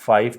5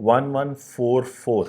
1144।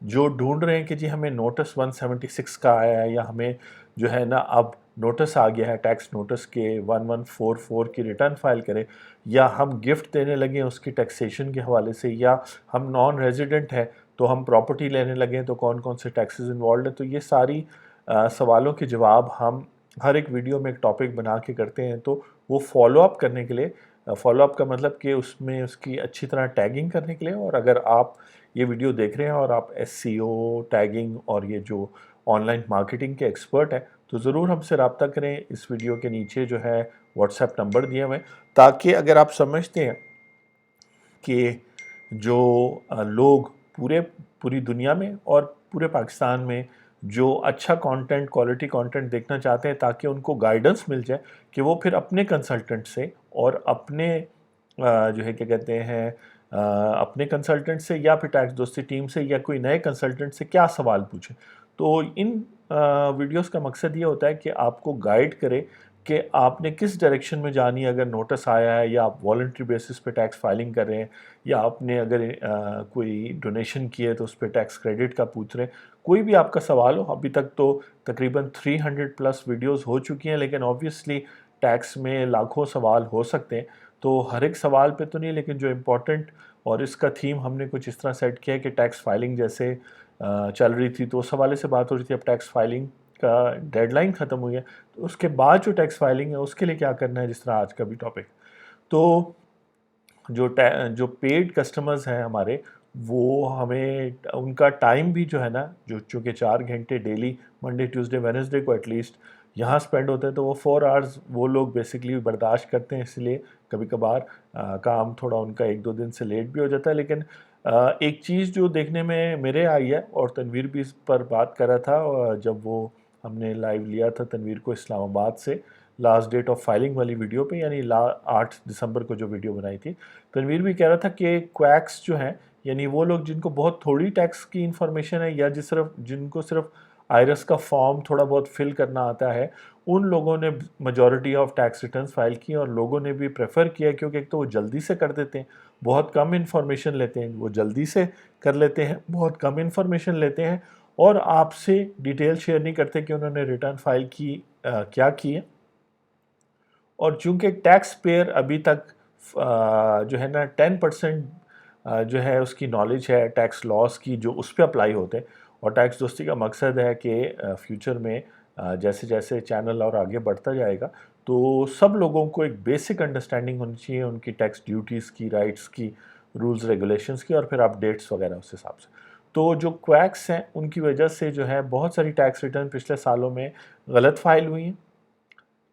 جو ڈھونڈ رہے ہیں کہ جی ہمیں نوٹس 176 کا آیا ہے، یا ہمیں جو ہے نا اب نوٹس آ گیا ہے ٹیکس نوٹس کے 1144 کی ریٹرن فائل کریں، یا ہم گفٹ دینے لگیں اس کی ٹیکسیشن کے حوالے سے، یا ہم نان ریزیڈنٹ ہیں تو ہم پراپرٹی لینے لگیں تو کون کون سے ٹیکسز انوالوڈ ہیں. تو یہ ساری سوالوں کے جواب ہم ہر ایک ویڈیو میں ایک ٹاپک بنا کے کرتے ہیں. تو وہ فالو اپ کرنے کے لیے، فالو اپ کا مطلب کہ اس میں اس کی اچھی طرح ٹیگنگ کرنے کے لیے، اور اگر آپ یہ ویڈیو دیکھ رہے ہیں اور آپ ایس سی او، ٹیگنگ اور یہ جو آن لائن مارکیٹنگ کے ایکسپرٹ ہیں، تو ضرور ہم سے رابطہ کریں. اس ویڈیو کے نیچے جو ہے واٹس ایپ نمبر دیا ہوئے، تاکہ اگر آپ سمجھتے ہیں کہ جو لوگ پوری دنیا میں اور پورے پاکستان میں جو اچھا کانٹینٹ، کوالٹی کانٹینٹ دیکھنا چاہتے ہیں، تاکہ ان کو گائیڈنس مل جائے کہ وہ پھر اپنے کنسلٹنٹ سے اور اپنے جو ہے کیا کہتے ہیں اپنے کنسلٹنٹ سے یا پھر ٹیکس دوستی ٹیم سے یا کوئی نئے کنسلٹنٹ سے کیا سوال پوچھیں. تو ان ویڈیوز کا مقصد یہ ہوتا ہے کہ آپ کو گائیڈ کرے کہ آپ نے کس ڈائریکشن میں جانی ہے. اگر نوٹس آیا ہے، یا آپ والنٹری بیسس پہ ٹیکس فائلنگ کر رہے ہیں، یا آپ نے اگر کوئی ڈونیشن کی ہے تو اس پہ ٹیکس کریڈٹ کا پوچھ رہے ہیں، کوئی بھی آپ کا سوال ہو. ابھی تک تو تقریباً 300 پلس ویڈیوز ہو چکی ہیں، لیکن آبویسلی ٹیکس میں لاکھوں سوال ہو سکتے ہیں. تو ہر ایک سوال پہ تو نہیں، لیکن جو امپورٹنٹ، اور اس کا تھیم ہم نے کچھ اس طرح سیٹ کیا ہے کہ ٹیکس فائلنگ جیسے چل رہی تھی تو اس حوالے سے بات ہو رہی تھی. اب ٹیکس فائلنگ کا ڈیڈ لائن ختم ہوئی ہے، تو اس کے بعد جو ٹیکس فائلنگ ہے اس کے لیے کیا کرنا ہے، جس طرح آج کا بھی ٹاپک. تو جو پیڈ کسٹمرز ہیں ہمارے، وہ ہمیں ان کا ٹائم بھی جو ہے نا، جو چونکہ 4 گھنٹے ڈیلی منڈے ٹیوزڈے وینسڈے کو ایٹ لیسٹ یہاں سپینڈ ہوتے ہیں، تو وہ 4 آورز وہ لوگ بیسکلی برداشت کرتے ہیں. اس لیے کبھی کبھار کام تھوڑا ان کا 1-2 دن سے لیٹ بھی ہو جاتا ہے. لیکن ایک چیز جو دیکھنے میں میرے آئی ہے، اور تنویر بھی اس پر بات کر رہا تھا جب وہ ہم نے لائیو لیا تھا تنویر کو اسلام آباد سے لاسٹ ڈیٹ آف فائلنگ والی ویڈیو پہ، یعنی 8 دسمبر کو جو ویڈیو بنائی تھی. تنویر بھی کہہ رہا تھا کہ کویکس جو ہیں، یعنی وہ لوگ جن کو بہت تھوڑی ٹیکس کی انفارمیشن ہے، یا جن کو صرف آئرس کا فارم تھوڑا بہت فل کرنا آتا ہے، ان لوگوں نے majority of tax returns file کی، اور لوگوں نے بھی پریفر کیا، کیونکہ ایک تو وہ جلدی سے کر دیتے ہیں، بہت کم انفارمیشن لیتے ہیں، وہ جلدی سے کر لیتے ہیں، بہت کم انفارمیشن لیتے ہیں، اور آپ سے ڈیٹیل شیئر نہیں کرتے کہ انہوں نے ریٹرن فائل کی کیا کی ہے. اور چونکہ ٹیکس پیئر ابھی تک جو ہے نا 10% جو ہے اس کی نالج ہے ٹیکس لاس کی جو اس پہ اپلائی ہوتے ہیں. اور ٹیکس دوستی کا مقصد ہے کہ فیوچر میں جیسے جیسے چینل اور آگے بڑھتا جائے گا، تو سب لوگوں کو ایک بیسک انڈرسٹینڈنگ ہونی چاہیے ان کی ٹیکس ڈیوٹیز کی، رائٹس کی، رولز ریگولیشنز کی، اور پھر اپ ڈیٹس وغیرہ اس حساب سے. تو جو کویکس ہیں ان کی وجہ سے جو ہے بہت ساری ٹیکس ریٹرن پچھلے سالوں میں غلط فائل ہوئی ہیں،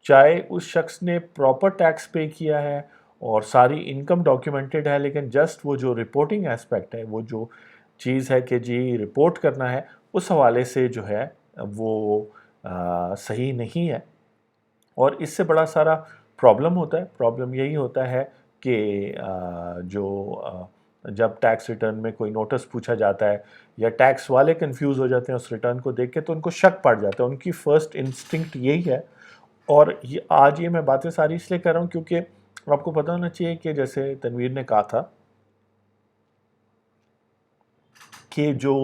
چاہے اس شخص نے پراپر ٹیکس پے کیا ہے اور ساری انکم ڈاکیومنٹڈ ہے، لیکن جسٹ وہ جو رپورٹنگ ایسپیکٹ ہے، وہ جو چیز ہے کہ جی رپورٹ کرنا ہے، اس حوالے سے جو ہے وہ صحیح نہیں ہے. اور اس سے بڑا سارا پرابلم ہوتا ہے. پرابلم یہی ہوتا ہے کہ جب ٹیکس ریٹرن میں کوئی نوٹس پوچھا جاتا ہے، یا ٹیکس والے کنفیوز ہو جاتے ہیں اس ریٹرن کو دیکھ کے، تو ان کو شک پڑ جاتا ہے. ان کی فرسٹ انسٹنکٹ یہی ہے. اور آج یہ میں باتیں ساری اس لیے کر رہا ہوں کیونکہ آپ کو پتہ ہونا چاہیے کہ جیسے تنویر نے کہا تھا کہ جو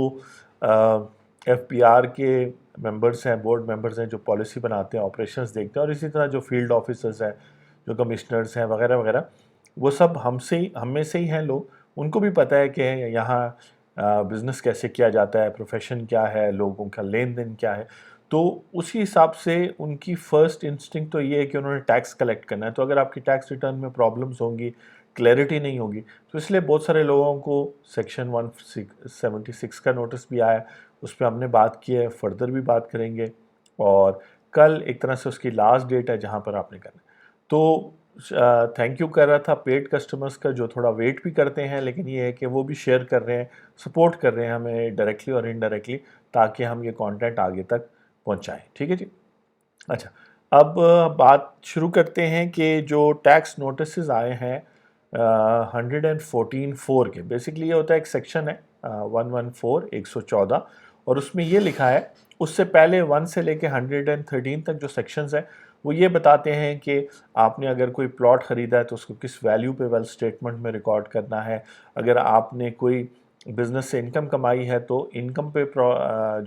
ایف پی آر کے ممبرز ہیں، بورڈ ممبرز ہیں، جو پالیسی بناتے ہیں، آپریشنز دیکھتے ہیں، اور اسی طرح جو فیلڈ آفیسرز ہیں، جو کمشنرز ہیں وغیرہ وغیرہ، وہ سب ہم میں سے ہی ہیں لوگ. ان کو بھی پتہ ہے کہ یہاں بزنس کیسے کیا جاتا ہے، پروفیشن کیا ہے، لوگوں کا لین دین کیا ہے. تو اسی حساب سے ان کی فرسٹ انسٹنکٹ تو یہ ہے کہ انہوں نے ٹیکس کلیکٹ کرنا ہے. تو اگر آپ کی ٹیکس ریٹرن میں پرابلمز ہوں گی، کلیئرٹی نہیں ہوگی، تو اس لیے بہت سارے لوگوں کو سیکشن 176 کا نوٹس بھی آیا. اس پہ ہم نے بات کی ہے، فردر بھی بات کریں گے. اور کل ایک طرح سے اس کی لاسٹ ڈیٹ ہے جہاں پر آپ نے کرنا. تو تھینک یو کر رہا تھا پیڈ کسٹمرز کا جو تھوڑا ویٹ بھی کرتے ہیں، لیکن یہ ہے کہ وہ بھی شیئر کر رہے ہیں، سپورٹ کر رہے ہیں ہمیں ڈائریکٹلی اور انڈائریکٹلی، تاکہ ہم یہ کانٹینٹ آگے تک پہنچائیں. ٹھیک ہے جی. اچھا، اب بات شروع کرتے ہیں کہ جو ٹیکس نوٹسز آئے ہیں 114(4) کے. بیسکلی یہ ہوتا ہے ایک سیکشن ہے 114 اور اس میں یہ لکھا ہے، اس سے پہلے 1 سے لے کے 113 تک جو سیکشنز ہیں وہ یہ بتاتے ہیں کہ آپ نے اگر کوئی پلاٹ خریدا ہے تو اس کو کس ویلیو پہ ویل اسٹیٹمنٹ میں ریکارڈ کرنا ہے. اگر آپ نے کوئی بزنس سے انکم کمائی ہے تو انکم پہ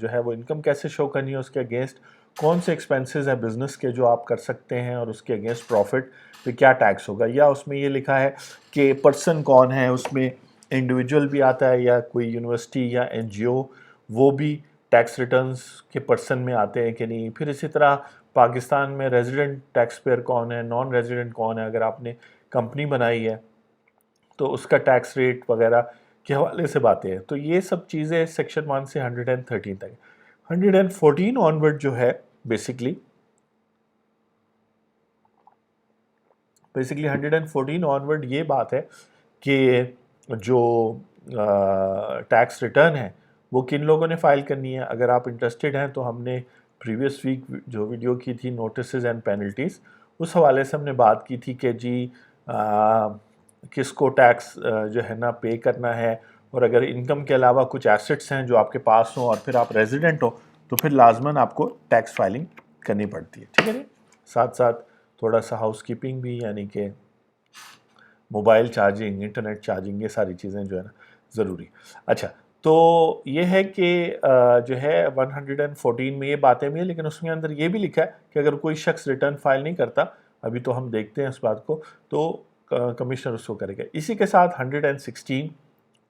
جو ہے وہ انکم کیسے شو کرنی ہے، اس کے اگینسٹ کون سے ایکسپینسز ہیں بزنس کے جو آپ کر سکتے ہیں، اور اس کے اگینسٹ پروفٹ پہ کیا ٹیکس ہوگا، یا اس میں یہ لکھا ہے کہ پرسن کون ہے، اس میں انڈیویجول بھی آتا ہے یا کوئی یونیورسٹی یا این جی او، وہ بھی ٹیکس ریٹرنز کے پرسن میں آتے ہیں کہ نہیں. پھر اسی طرح پاکستان میں ریزیڈنٹ ٹیکس پیئر کون ہے، نان ریزیڈنٹ کون ہے، اگر آپ نے کمپنی بنائی ہے تو اس کا ٹیکس ریٹ وغیرہ کے حوالے سے باتیں ہیں. تو یہ سب چیزیں سیکشن 1 سے 113 تک. 114 آنورڈ جو ہے بیسکلی 114 آنورڈ یہ بات ہے کہ جو ٹیکس ریٹرن ہے وہ کن لوگوں نے فائل کرنی ہے. اگر آپ انٹرسٹڈ ہیں تو ہم نے پریویس ویک جو ویڈیو کی تھی نوٹسز اینڈ پینلٹیز، اس حوالے سے ہم نے بات کی تھی کہ جی کس کو ٹیکس جو ہے نا پے کرنا ہے، اور اگر انکم کے علاوہ کچھ ایسٹس ہیں جو آپ کے پاس ہوں اور پھر آپ ریزیڈنٹ ہو تو پھر لازماً آپ کو ٹیکس فائلنگ کرنی پڑتی ہے. ٹھیک ہے جی. ساتھ ساتھ تھوڑا سا ہاؤس کیپنگ بھی، یعنی کہ موبائل چارجنگ، انٹرنیٹ چارجنگ، یہ ساری چیزیں جو ہے نا ضروری. اچھا، تو یہ ہے کہ جو ہے 114 میں یہ باتیں بھی ہیں، لیکن اس میں اندر یہ بھی لکھا ہے کہ اگر کوئی شخص ریٹرن فائل نہیں کرتا، ابھی تو ہم دیکھتے ہیں اس بات کو، تو کمشنر اس کو کرے گا. اسی کے ساتھ 116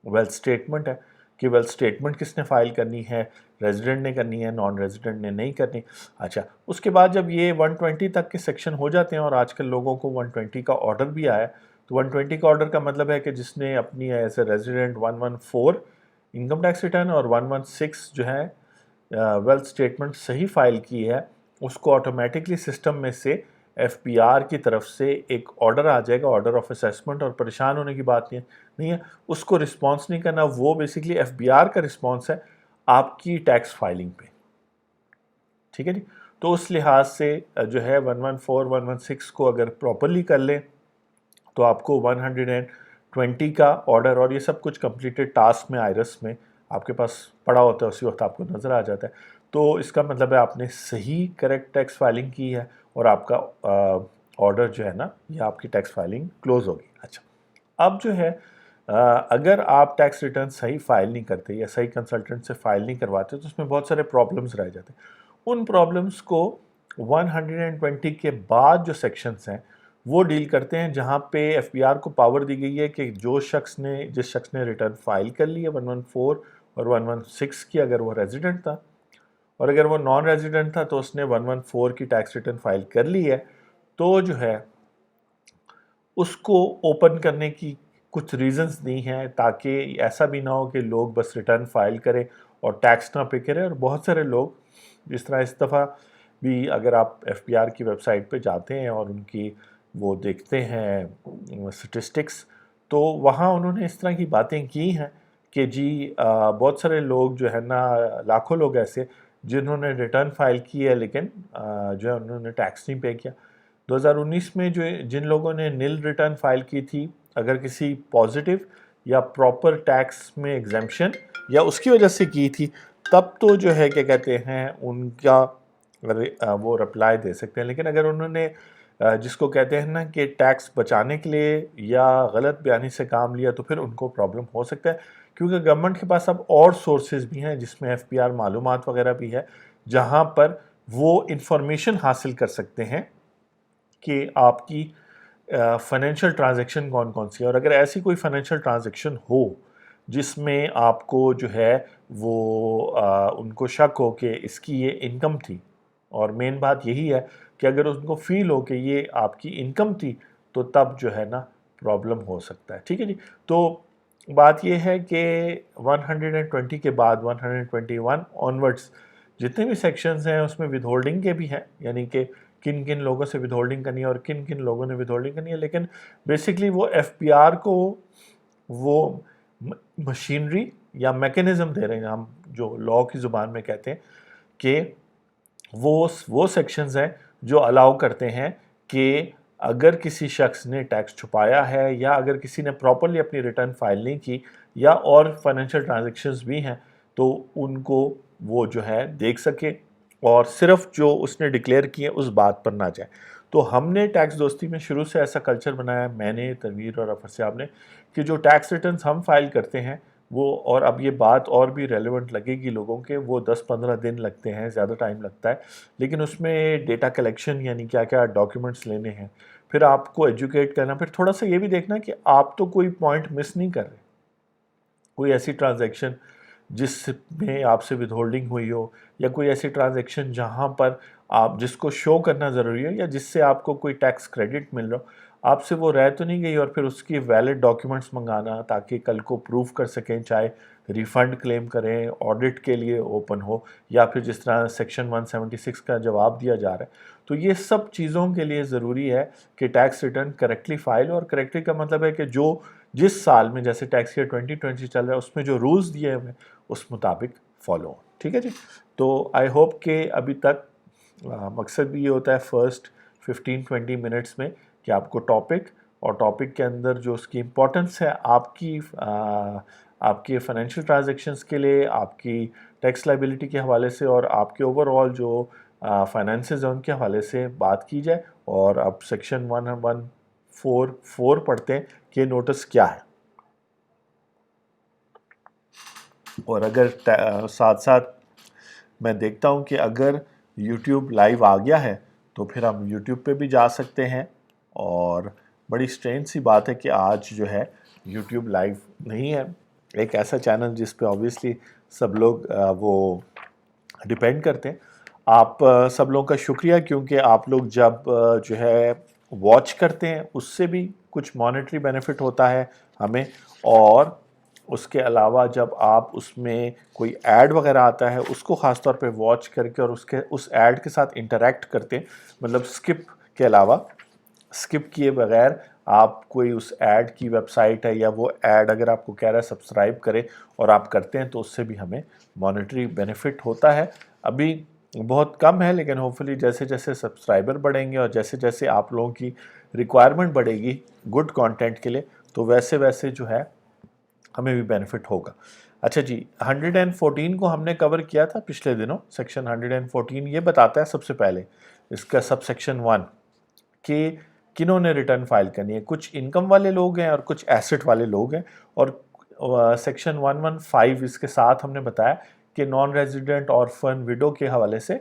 ویلتھ اسٹیٹمنٹ ہے کہ ویلتھ اسٹیٹمنٹ کس نے فائل کرنی ہے، ریزیڈنٹ نے کرنی ہے، نان ریزیڈنٹ نے نہیں کرنی. اچھا، اس کے بعد جب یہ 120 تک کے سیکشن ہو جاتے ہیں، اور آج کل لوگوں کو 120 کا آرڈر بھی آیا، تو 120 کا آرڈر کا مطلب ہے کہ جس نے اپنی as a resident 114 income tax return اور 116 جو ہے ویلتھ اسٹیٹمنٹ صحیح فائل کی ہے، اس کو آٹومیٹکلی سسٹم میں سے ایف پی آر کی طرف سے ایک آرڈر آ جائے گا، آرڈر آف اسیسمنٹ. اور پریشان ہونے کی بات نہیں ہے، اس کو رسپانس نہیں کرنا، وہ بیسکلی ایف بی آر کا رسپانس ہے آپ کی ٹیکس فائلنگ پہ. ٹھیک ہے جی. تو اس لحاظ سے جو ہے 114 116 کو اگر پراپرلی کر لیں تو آپ کو 120 کا آرڈر اور یہ سب کچھ کمپلیٹڈ ٹاسک میں آئرس میں آپ کے پاس پڑا ہوتا ہے، اسی وقت آپ کو نظر آ جاتا ہے. تو اس کا مطلب ہے آپ نے صحیح کریکٹ ٹیکس فائلنگ کی ہے اور آپ کا آرڈر جو ہے نا یہ آپ کی ٹیکس فائلنگ کلوز ہوگی. اچھا، اب جو ہے اگر آپ ٹیکس ریٹرن صحیح فائل نہیں کرتے یا صحیح کنسلٹنٹ سے فائل نہیں کرواتے تو اس میں بہت سارے پرابلمز رہ جاتے ہیں. ان پرابلمز کو 120 کے بعد جو سیکشنز ہیں وہ ڈیل کرتے ہیں، جہاں پہ ایف بی آر کو پاور دی گئی ہے کہ جس شخص نے ریٹرن فائل کر لی ہے 114 اور 116 کی، اگر وہ ریزیڈنٹ تھا، اور اگر وہ نان ریزیڈنٹ تھا تو اس نے 114 کی ٹیکس ریٹرن فائل کر لی ہے، تو جو ہے اس کو اوپن کرنے کی کچھ ریزنز نہیں ہیں، تاکہ ایسا بھی نہ ہو کہ لوگ بس ریٹرن فائل کریں اور ٹیکس نہ پے کریں. اور بہت سارے لوگ جس طرح اس دفعہ بھی اگر آپ ایف پی آر کی ویب سائٹ پہ جاتے ہیں اور ان کی وہ دیکھتے ہیں سٹیسٹکس، تو وہاں انہوں نے اس طرح کی باتیں کی ہیں کہ جی بہت سارے لوگ جو ہے نا، لاکھوں لوگ ایسے جنہوں نے ریٹرن فائل کی ہے لیکن جو ہے انہوں نے ٹیکس نہیں پے کیا. 2019 میں جن لوگوں نے نیل ریٹرن فائل کی تھی، اگر کسی پازیٹیو یا پراپر ٹیکس میں ایگزمپشن یا اس کی وجہ سے کی تھی، تب تو جو ہے کیا کہتے ہیں ان کا وہ رپلائی دے سکتے ہیں. لیکن اگر انہوں نے جس کو کہتے ہیں نا کہ ٹیکس بچانے کے لیے یا غلط بیانی سے کام لیا، تو پھر ان کو پرابلم ہو سکتا ہے، کیونکہ گورنمنٹ کے پاس اب اور سورسز بھی ہیں جس میں ایف پی آر معلومات وغیرہ بھی ہے، جہاں پر وہ انفارمیشن حاصل کر سکتے ہیں کہ آپ کی فائنینشیل ٹرانزیکشن کون کون سی ہے. اور اگر ایسی کوئی فائنینشیل ٹرانزیکشن ہو جس میں آپ کو جو ہے وہ ان کو شک ہو کہ اس کی یہ انکم تھی، اور مین بات یہی ہے کہ اگر ان کو فیل ہو کہ یہ آپ کی انکم تھی، تو تب جو ہے نا پرابلم ہو سکتا ہے. ٹھیک ہے جی. تو بات یہ ہے کہ 120 کے بعد 121 آنورڈس جتنے بھی سیکشنز ہیں اس میں ود ہولڈنگ کے بھی ہیں، یعنی کہ کن کن لوگوں سے ود ہولڈنگ کرنی ہے اور کن کن لوگوں نے ود ہولڈنگ کرنی ہے. لیکن بیسکلی وہ ایف پی آر کو وہ مشینری یا میکینزم دے رہے ہیں، ہم جو لاء کی زبان میں کہتے ہیں کہ وہ سیکشنز ہیں جو الاؤ کرتے ہیں کہ اگر کسی شخص نے ٹیکس چھپایا ہے، یا اگر کسی نے پراپرلی اپنی ریٹرن فائل نہیں کی، یا اور فائنینشیل ٹرانزیکشنز بھی ہیں، تو ان کو وہ جو ہے دیکھ سکے اور صرف جو اس نے ڈکلیئر کی ہے اس بات پر نہ جائے. تو ہم نے ٹیکس دوستی میں شروع سے ایسا کلچر بنایا، میں نے، تنویر اور افر صاحب نے، کہ جو ٹیکس ریٹرنز ہم فائل کرتے ہیں وہ، اور اب یہ بات اور بھی ریلیونٹ لگے گی لوگوں کے، وہ 10-15 دن لگتے ہیں، زیادہ ٹائم لگتا ہے، لیکن اس میں ڈیٹا کلیکشن یعنی کیا کیا ڈاکیومنٹس لینے ہیں، پھر آپ کو ایجوکیٹ کرنا، پھر تھوڑا سا یہ بھی دیکھنا کہ آپ تو کوئی پوائنٹ مس نہیں کر رہے، کوئی ایسی ٹرانزیکشن جس میں آپ سے ود ہولڈنگ ہوئی ہو، یا کوئی ایسی ٹرانزیکشن جہاں پر آپ جس کو شو کرنا ضروری ہے، یا جس سے آپ کو کوئی ٹیکس کریڈٹ مل رہا ہو، آپ سے وہ رہ تو نہیں گئی، اور پھر اس کی ویلڈ ڈاکیومنٹس منگانا تاکہ کل کو پروف کر سکیں، چاہے ریفنڈ کلیم کریں، آڈٹ کے لیے اوپن ہو، یا پھر جس طرح سیکشن 176 کا جواب دیا جا رہا ہے۔ تو یہ سب چیزوں کے لیے ضروری ہے کہ ٹیکس ریٹرن کریکٹلی فائل، اور کریکٹلی کا مطلب ہے کہ جو جس سال میں، جیسے ٹیکس ایئر 2020 چل رہا ہے، اس میں جو رولز دیے ہوئے ہیں اس مطابق فالو ہو، ٹھیک ہے جی۔ تو آئی ہوپ کہ ابھی تک مقصد بھی یہ ہوتا ہے فرسٹ 15-20 منٹس میں کہ آپ کو ٹاپک، اور ٹاپک کے اندر جو اس کی امپورٹنس ہے آپ کی فائنینشیل ٹرانزیکشنز کے لیے، آپ کی ٹیکس لائبلٹی کے حوالے سے، اور آپ کے اوور آل جو فائنینسز ہیں ان کے حوالے سے بات کی جائے، اور اب سیکشن 1144 پڑھتے ہیں کہ نوٹس کیا ہے، اور اگر ساتھ ساتھ میں دیکھتا ہوں کہ اگر یوٹیوب لائیو آ گیا ہے تو پھر ہم یوٹیوب پہ بھی جا سکتے ہیں، اور بڑی اسٹرینج سی بات ہے کہ آج جو ہے یوٹیوب لائیو نہیں ہے، ایک ایسا چینل جس پہ آبویسلی سب لوگ وہ ڈیپینڈ کرتے ہیں۔ آپ سب لوگوں کا شکریہ، کیونکہ آپ لوگ جب جو ہے واچ کرتے ہیں اس سے بھی کچھ مانیٹری بینیفٹ ہوتا ہے ہمیں، اور اس کے علاوہ جب آپ اس میں کوئی ایڈ وغیرہ آتا ہے اس کو خاص طور پہ واچ کر کے، اور اس ایڈ کے ساتھ انٹریکٹ کرتے ہیں، مطلب سکپ کے علاوہ، سکپ کیے بغیر آپ کوئی اس ایڈ کی ویب سائٹ ہے یا وہ ایڈ اگر آپ کو کہہ رہا ہے سبسکرائب کرے اور آپ کرتے ہیں، تو اس سے بھی ہمیں مانیٹری بینیفٹ ہوتا ہے۔ ابھی بہت کم ہے، لیکن ہوپفلی جیسے جیسے سبسکرائبر بڑھیں گے اور جیسے جیسے آپ لوگوں کی ریکوائرمنٹ بڑھے گی گڈ کانٹینٹ کے لیے، تو ویسے ویسے جو ہے ہمیں بھی بینیفٹ ہوگا۔ اچھا جی، 114 کو ہم نے کور کیا تھا پچھلے دنوں۔ سیکشن 114 یہ بتاتا ہے سب سے پہلے اس کا سب سیکشن 1 کہ کنہوں نے ریٹرن فائل کرنی ہے۔ کچھ انکم والے لوگ ہیں اور کچھ ایسٹ والے لوگ ہیں، اور سیکشن 115 اس کے ساتھ ہم نے بتایا کہ نان ریزیڈنٹ، آرفن، ویڈو کے حوالے سے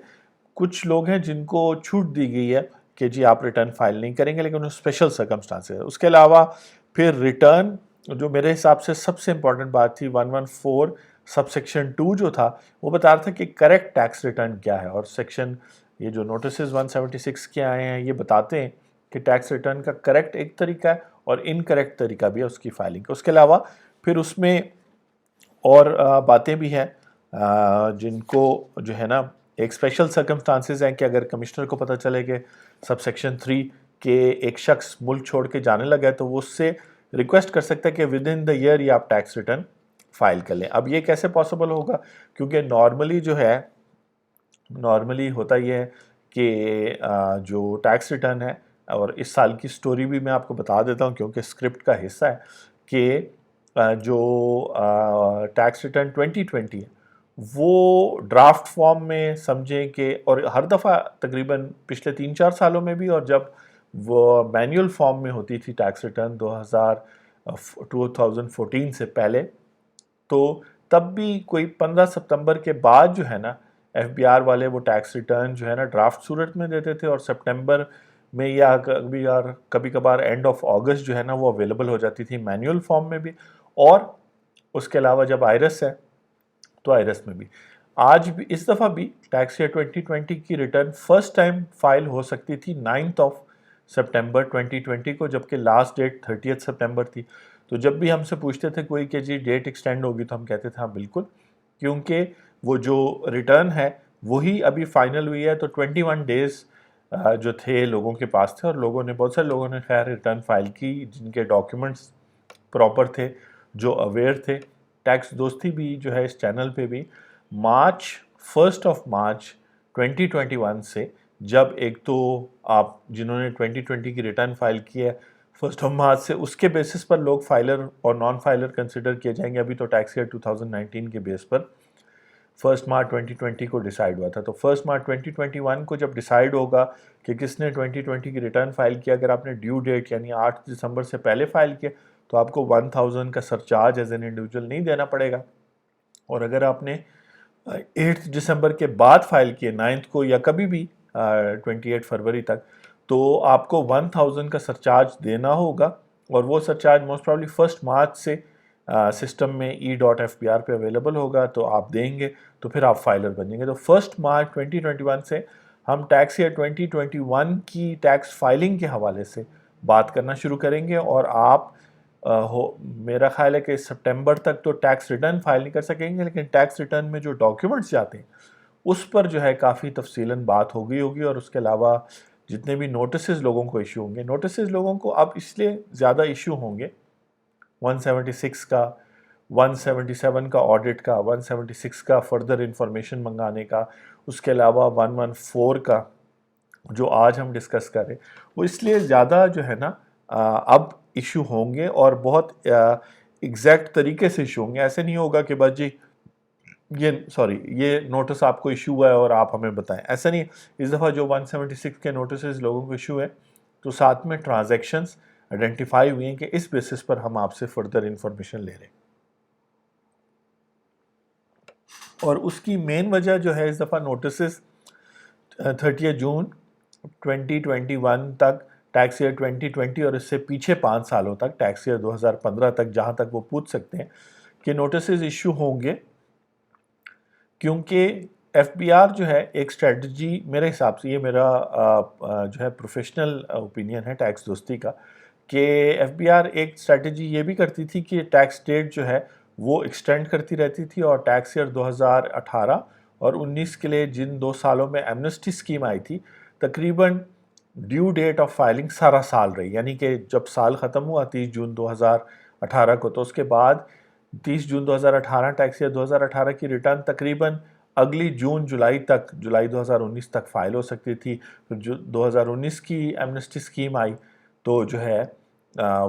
کچھ لوگ ہیں جن کو چھوٹ دی گئی ہے کہ جی آپ ریٹرن فائل نہیں کریں گے، لیکن وہ اسپیشل سرکمسٹانس ہے۔ اس کے علاوہ پھر ریٹرن، جو میرے حساب سے سب سے امپورٹنٹ بات تھی، 114 سب سیکشن 2 جو تھا وہ بتا رہا تھا کہ کریکٹ ٹیکس ریٹرن کیا ہے، اور سیکشن یہ جو نوٹسز 176 کے آئے ہیں یہ بتاتے ہیں کہ ٹیکس ریٹرن کا کریکٹ ایک طریقہ ہے اور انکریکٹ طریقہ بھی ہے اس کی فائلنگ کا۔ اس کے علاوہ پھر اس میں اور باتیں بھی ہیں جن کو جو ہے نا ایک اسپیشل سرکمسٹانسز ہیں کہ اگر کمشنر کو پتہ چلے کہ سب سیکشن 3 کے ایک شخص ملک چھوڑ کے جانے لگا ہے تو وہ اس سے ریکویسٹ کر سکتا ہے کہ ود ان دا ایئر یہ آپ ٹیکس ریٹرن فائل کر لیں۔ اب یہ کیسے پاسبل ہوگا؟ کیونکہ نارملی ہوتا یہ ہے کہ جو ٹیکس ریٹرن ہے، اور اس سال کی سٹوری بھی میں آپ کو بتا دیتا ہوں کیونکہ اسکرپٹ کا حصہ ہے، کہ جو ٹیکس ریٹرن 2020 ہے وہ ڈرافٹ فارم میں سمجھیں کہ، اور ہر دفعہ تقریباً پچھلے 3-4 سالوں میں بھی، اور جب وہ مینیول فارم میں ہوتی تھی ٹیکس ریٹرن 2014 سے پہلے، تو تب بھی کوئی 15 ستمبر کے بعد جو ہے نا ایف بی آر والے وہ ٹیکس ریٹرن جو ہے نا ڈرافٹ صورت میں دیتے تھے، اور سپٹمبر میں یا کبھی کبھار اینڈ آف اگست جو ہے نا وہ اویلیبل ہو جاتی تھی مینیول فارم میں بھی، اور اس کے علاوہ جب آئرس ہے تو آئرس میں بھی۔ آج بھی اس دفعہ بھی ٹیکس ایئر 2020 کی ریٹرن فرسٹ ٹائم فائل ہو سکتی تھی 9 سپٹمبر 2020 کو، جبکہ لاسٹ ڈیٹ 30 سپٹمبر تھی۔ تو جب بھی ہم سے پوچھتے تھے کوئی کہ جی ڈیٹ ایکسٹینڈ ہوگی تو ہم کہتے تھے ہاں بالکل، کیونکہ وہ جو ریٹرن ہے وہی ابھی فائنل ہوئی ہے، تو 21 ڈیز جو تھے لوگوں کے پاس تھے، اور بہت سارے لوگوں نے خیر ریٹرن فائل کی جن کے ڈاکیومنٹس پراپر تھے، جو اویئر تھے۔ ٹیکس دوستی بھی جو ہے اس چینل پہ بھی فرسٹ آف مارچ 2021 سے، جب ایک تو آپ جنہوں نے 2020 کی ریٹرن فائل کی ہے فرسٹ آف مارچ سے، اس کے بیسس پر لوگ فائلر اور نان فائلر کنسیڈر کیے جائیں گے۔ ابھی تو ٹیکس ایئر 2019 کے بیس پر 1 مارچ 2020 کو ڈیسائیڈ ہوا تھا، تو 1 مارچ 2021 کو جب ڈیسائیڈ ہوگا کہ کس نے 2020 کی ریٹرن فائل کیا، اگر آپ نے ڈیو ڈیٹ یعنی 8 دسمبر سے پہلے فائل کیا تو آپ کو 1000 کا سرچارج ایز این انڈیویجول نہیں دینا پڑے گا. اور اگر آپ نے 8 دسمبر کے بعد فائل کیے 9 کو یا کبھی بھی 28 فروری تک, تو آپ کو 1000 کا سرچارج دینا ہوگا, اور وہ سرچارج موسٹ پرابلی 1 مارچ سے سسٹم میں e.fpr پہ اویلیبل ہوگا, تو آپ دیں گے تو پھر آپ فائلر بن جائیں گے. تو 1 مارچ 2021 سے ہم ٹیکس ایئر 2021 کی ٹیکس فائلنگ کے حوالے سے بات کرنا شروع کریں گے, اور آپ میرا خیال ہے کہ سپٹمبر تک تو ٹیکس ریٹرن فائل نہیں کر سکیں گے, لیکن ٹیکس ریٹرن میں جو ڈاکیومنٹس جاتے ہیں اس پر جو ہے کافی تفصیلاً بات ہوگی. اور اس کے علاوہ جتنے بھی نوٹسز لوگوں کو ایشو ہوں گے, نوٹسز لوگوں کو اب اس لیے زیادہ ایشو ہوں گے 176 کا, 177 کا آڈٹ کا, 176 کا فردر انفارمیشن منگانے کا, اس کے علاوہ 114 کا جو آج ہم ڈسکس کر رہے ہیں, وہ اس لیے زیادہ جو ہے نا اب ایشو ہوں گے, اور بہت ایگزیکٹ طریقے سے ایشو ہوں گے. ایسے نہیں ہوگا کہ بس جی یہ نوٹس آپ کو ایشو ہوا ہے اور آپ ہمیں بتائیں, ایسا نہیں. اس دفعہ جو 176 کے نوٹسز لوگوں کو ایشو ہے, تو ساتھ میں ٹرانزیکشنز آئیڈینٹیفائی ہوئی ہیں کہ اس بیسس پر ہم آپ سے فردر انفارمیشن لے رہے ہیں. اور اس کی مین وجہ جو ہے اس دفعہ نوٹسز 30 جون 2021 تک, ٹیکس ایئر 2020 اور اس سے پیچھے 5 سالوں تک, ٹیکس ایئر 2015 تک, جہاں تک وہ پوچھ سکتے ہیں کہ نوٹسز ایشو ہوں گے, کیونکہ ایف بی آر جو ہے ایک اسٹریٹجی, میرے حساب سے یہ میرا جو ہے پروفیشنل اوپینین ہے ٹیکس دوستی کا, کہ ایف بی آر ایک اسٹریٹجی یہ بھی کرتی تھی کہ ٹیکس ڈیٹ جو ہے وہ ایکسٹینڈ کرتی رہتی تھی, اور ٹیکس ایئر 2018 اور 19 کے لیے جن 2 سالوں میں ایمنسٹی اسکیم آئی تھی, تقریباً ڈیو ڈیٹ آف فائلنگ سارا سال رہی, یعنی کہ جب سال ختم ہوا 30 جون 2018 کو, تو اس کے بعد 30 جون 2018 ٹیکس ایئر 2018 کی ریٹرن تقریباً اگلی جولائی 2019 تک فائل ہو سکتی تھی. پھر 2019 کی ایمنسٹی اسکیم آئی تو جو ہے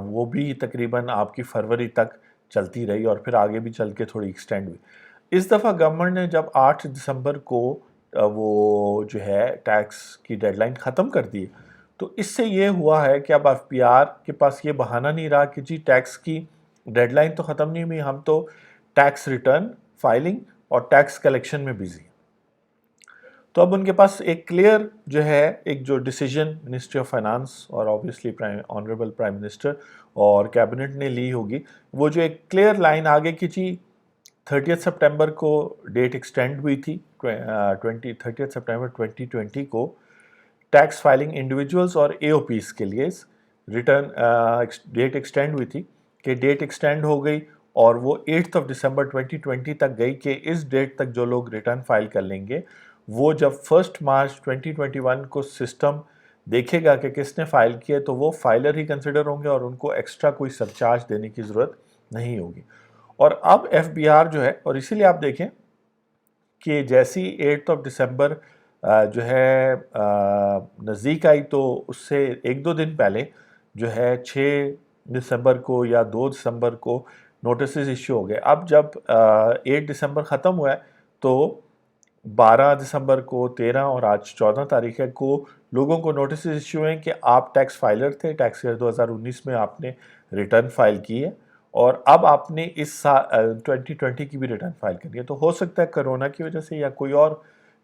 وہ بھی تقریباً آپ کی فروری تک چلتی رہی, اور پھر آگے بھی چل کے تھوڑی ایکسٹینڈ ہوئی. اس دفعہ گورنمنٹ نے جب 8 دسمبر کو وہ جو ہے ٹیکس کی ڈیڈ لائن ختم کر دی, تو اس سے یہ ہوا ہے کہ اب ایف پی آر کے پاس یہ بہانہ نہیں رہا کہ جی ٹیکس کی ڈیڈ لائن تو ختم نہیں ہوئی, ہم تو ٹیکس ریٹرن فائلنگ اور ٹیکس کلیکشن میں بزی ہیں. تو اب ان کے پاس ایک کلیئر جو ہے ایک جو ڈیسیجن منسٹری آف فائنانس اور آبویسلی آنریبل پرائم منسٹر اور کیبنٹ نے لی ہوگی, وہ جو ایک کلیئر لائن آگے کی جی 30 سپٹمبر کو ڈیٹ ایکسٹینڈ ہوئی تھی, 30 سپٹمبر 2020 کو ٹیکس فائلنگ انڈیویجولز اور اے او پیز کے لیے ریٹرن ڈیٹ ایکسٹینڈ ہوئی تھی, کہ ڈیٹ ایکسٹینڈ ہو گئی اور وہ 8 دسمبر 2020 تک گئی, کہ اس ڈیٹ تک جو لوگ ریٹرن فائل کر لیں گے وہ جب 1 مارچ 2021 کو سسٹم دیکھے گا کہ کس نے فائل کیا, تو وہ فائلر ہی کنسیڈر ہوں گے اور ان کو ایکسٹرا کوئی سرچارج دینے کی ضرورت نہیں ہوگی. اور اب ایف بی آر جو ہے, اور اسی لیے آپ دیکھیں کہ جیسی 8 دسمبر جو ہے نزدیک آئی, تو اس سے 1-2 دن پہلے جو ہے 6 دسمبر کو یا 2 دسمبر کو نوٹسز ایشو ہو گئے. اب جب 8 دسمبر ختم ہوا ہے, تو 12 دسمبر کو, 13 اور آج 14 تاریخ کو لوگوں کو نوٹسز ایشو ہیں کہ آپ ٹیکس فائلر تھے, ٹیکس ایئر 2019 میں آپ نے ریٹرن فائل کی ہے, اور اب آپ نے اس 2020 کی بھی ریٹرن فائل کرنی ہے. تو ہو سکتا ہے کرونا کی وجہ سے یا کوئی اور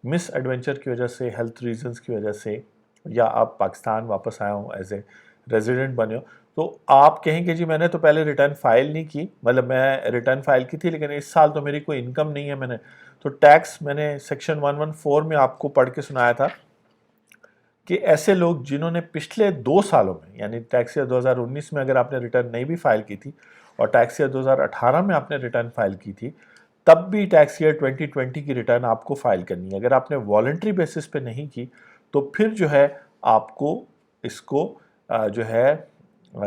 مس ایڈونچر کی وجہ سے, ہیلتھ ریزنز کی وجہ سے, یا آپ پاکستان واپس آئے ہوں ایز اے ریزیڈنٹ بنے ہو, تو آپ کہیں کہ جی میں نے تو پہلے ریٹرن فائل نہیں کی, مطلب میں ریٹرن فائل کی تھی لیکن اس سال تو میری کوئی انکم نہیں ہے, میں نے تو ٹیکس, میں نے سیکشن 114 میں آپ کو پڑھ کے سنایا تھا کہ ایسے لوگ جنہوں نے پچھلے 2 سالوں میں, یعنی ٹیکس ایئر 2019 میں اگر آپ نے ریٹرن نہیں بھی فائل کی تھی اور ٹیکس ایئر 2018 میں آپ نے ریٹرن فائل کی تھی, تب بھی ٹیکس ایئر 2020 کی ریٹرن آپ کو فائل کرنی ہے. اگر آپ نے والنٹری بیسس پہ نہیں کی تو پھر جو ہے آپ کو اس کو جو ہے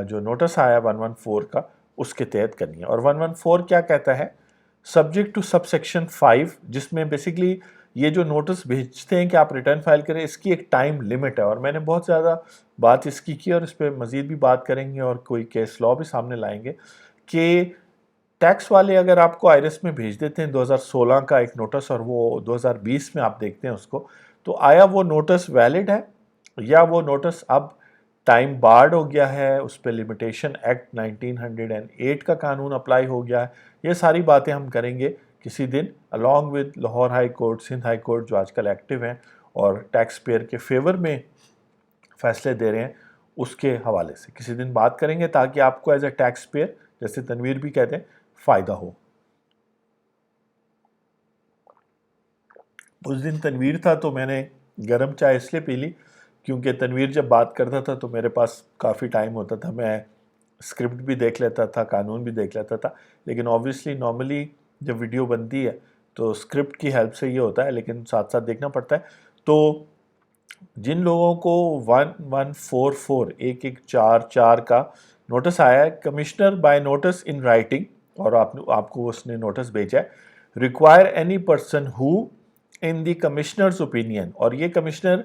جو نوٹس آیا 114 کا, اس کے تحت کرنی ہے. اور 114 کیا کہتا ہے, سبجیکٹ ٹو سب سیکشن 5, جس میں بیسکلی یہ جو نوٹس بھیجتے ہیں کہ آپ ریٹرن فائل کریں, اس کی ایک ٹائم لیمٹ ہے, اور میں نے بہت زیادہ بات اس کی اور اس پہ مزید بھی بات کریں گے اور کوئی کیس لا بھی سامنے لائیں گے, کہ ٹیکس والے اگر آپ کو آئرس میں بھیج دیتے ہیں 2016 کا ایک نوٹس اور وہ 2020 میں آپ دیکھتے ہیں اس کو, تو آیا وہ نوٹس ویلڈ ہے یا وہ نوٹس اب ٹائم بارڈ ہو گیا ہے، اس پہ لمیٹیشن ایکٹ 1908 کا قانون اپلائی ہو گیا ہے. یہ ساری باتیں ہم کریں گے کسی دن along with Lahore high court, Sindh high court جو آج کل ایکٹیو ہیں اور ٹیکس پیئر کے فیور میں فیصلے دے رہے ہیں، اس کے حوالے سے کسی دن بات کریں گے تاکہ آپ کو ایز اے ٹیکس پیئر، جیسے تنویر بھی کہتے ہیں، فائدہ ہو. اس دن تنویر تھا تو میں نے گرم چائے اس لیے پی لی کیونکہ تنویر جب بات کرتا تھا تو میرے پاس کافی ٹائم ہوتا تھا، میں اسکرپٹ بھی دیکھ لیتا تھا، قانون بھی دیکھ لیتا تھا. لیکن آبویسلی نارملی جب ویڈیو بنتی ہے تو اسکرپٹ کی ہیلپ سے یہ ہوتا ہے، لیکن ساتھ ساتھ دیکھنا پڑتا ہے. تو جن لوگوں کو 1144 1144 کا نوٹس آیا ہے commissioner by notice in writing, اور آپ کو اس نے نوٹس بھیجا ہے require any person who in the commissioner's opinion, اور یہ کمشنر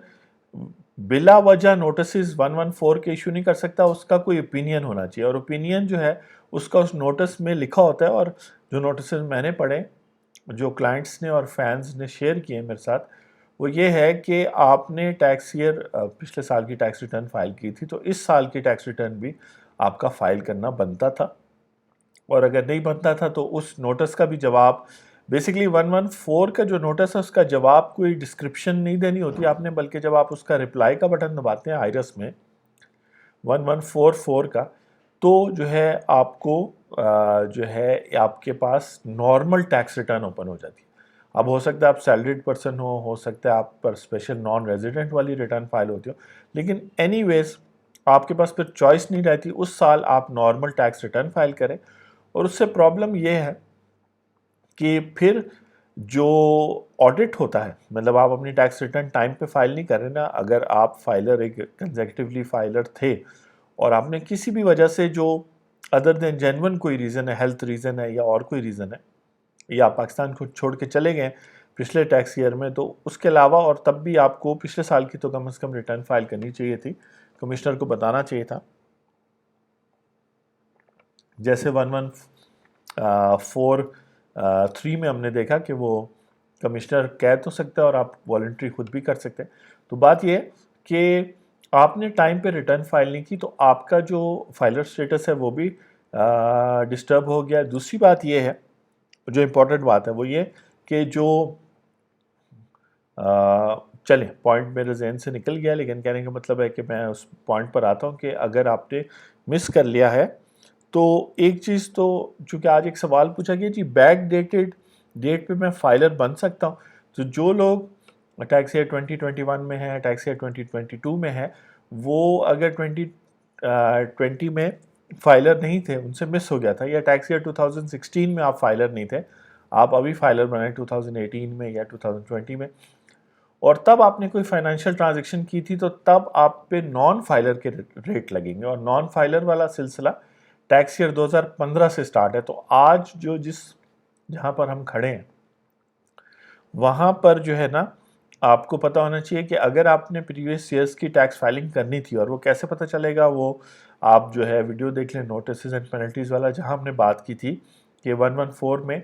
بلا وجہ نوٹسز 114 کے ایشو نہیں کر سکتا، اس کا کوئی اوپینین ہونا چاہیے، اور اوپینین جو ہے اس کا اس نوٹس میں لکھا ہوتا ہے. اور جو نوٹسز میں نے پڑھے جو کلائنٹس نے اور فینز نے شیئر کیے میرے ساتھ، وہ یہ ہے کہ آپ نے ٹیکس ایئر پچھلے سال کی ٹیکس ریٹرن فائل کی تھی تو اس سال کی ٹیکس ریٹرن بھی آپ کا فائل کرنا بنتا تھا، اور اگر نہیں بنتا تھا تو اس نوٹس کا بھی جواب، بیسیکلی 114 کا جو نوٹس ہے اس کا جواب کوئی ڈسکرپشن نہیں دینی ہوتی آپ نے، بلکہ جب آپ اس کا رپلائی کا بٹن دباتے ہیں آئرس میں 1144 کا، تو جو ہے آپ کو جو ہے آپ کے پاس نارمل ٹیکس ریٹرن اوپن ہو جاتی ہے. اب ہو سکتا ہے آپ سیلریڈ پرسن ہو سکتا ہے آپ پر اسپیشل نان ریزیڈنٹ والی ریٹرن فائل ہوتی ہو، لیکن اینی ویز آپ کے پاس پھر چوائس نہیں رہتی، اس سال آپ نارمل ٹیکس ریٹرن فائل کریں. اور اس سے پرابلم یہ ہے کہ پھر جو آڈٹ ہوتا ہے، مطلب آپ اپنی ٹیکس ریٹرن ٹائم پہ فائل نہیں کر رہے نا، اگر آپ فائلر ایک کنزیکٹیولی فائلر تھے اور آپ نے کسی بھی وجہ سے جو ادر دین جینون کوئی ریزن ہے، ہیلتھ ریزن ہے یا اور کوئی ریزن ہے، یا آپ پاکستان کو چھوڑ کے چلے گئے پچھلے ٹیکس ایئر میں، تو اس کے علاوہ اور تب بھی آپ کو پچھلے سال کی تو کم از کم ریٹرن فائل کرنی چاہیے تھی، کمشنر کو بتانا چاہیے تھا. جیسے 1143 میں ہم نے دیکھا کہ وہ کمشنر کہہ تو سکتا ہے اور آپ والنٹری خود بھی کر سکتے ہیں. تو بات یہ کہ آپ نے ٹائم پہ ریٹرن فائل نہیں کی تو آپ کا جو فائلر سٹیٹس ہے وہ بھی ڈسٹرب ہو گیا. دوسری بات یہ ہے، جو امپورٹنٹ بات ہے وہ یہ کہ جو چلیں پوائنٹ میرے ذہن سے نکل گیا، لیکن کہنے کا مطلب ہے کہ میں اس پوائنٹ پر آتا ہوں کہ اگر آپ نے مس کر لیا ہے تو ایک چیز تو، چونکہ آج ایک سوال پوچھا گیا جی بیک ڈیٹڈ ڈیٹ پہ میں فائلر بن سکتا ہوں، تو جو لوگ ٹیکس ایئر 2021 میں ہے، ٹیکس ایئر 2022 میں ہے، وہ اگر 2020 میں فائلر نہیں تھے، ان سے مس ہو گیا تھا، یا ٹیکس ایئر 2016 میں آپ فائلر نہیں تھے، آپ ابھی فائلر بنائیں 2018 میں یا 2020 میں، اور تب آپ نے کوئی فائنینشیل ٹرانزیکشن کی تھی، تو تب آپ پہ نان فائلر کے ریٹ لگیں گے، اور نان فائلر والا سلسلہ ٹیکس ایئر 2015 سے سٹارٹ ہے. تو آج جو جہاں پر ہم کھڑے ہیں وہاں پر جو ہے نا آپ کو پتہ ہونا چاہیے کہ اگر آپ نے پریویس ایئرس کی ٹیکس فائلنگ کرنی تھی، اور وہ کیسے پتہ چلے گا، وہ آپ جو ہے ویڈیو دیکھ لیں نوٹسز اینڈ پینلٹیز والا، جہاں ہم نے بات کی تھی کہ 114 میں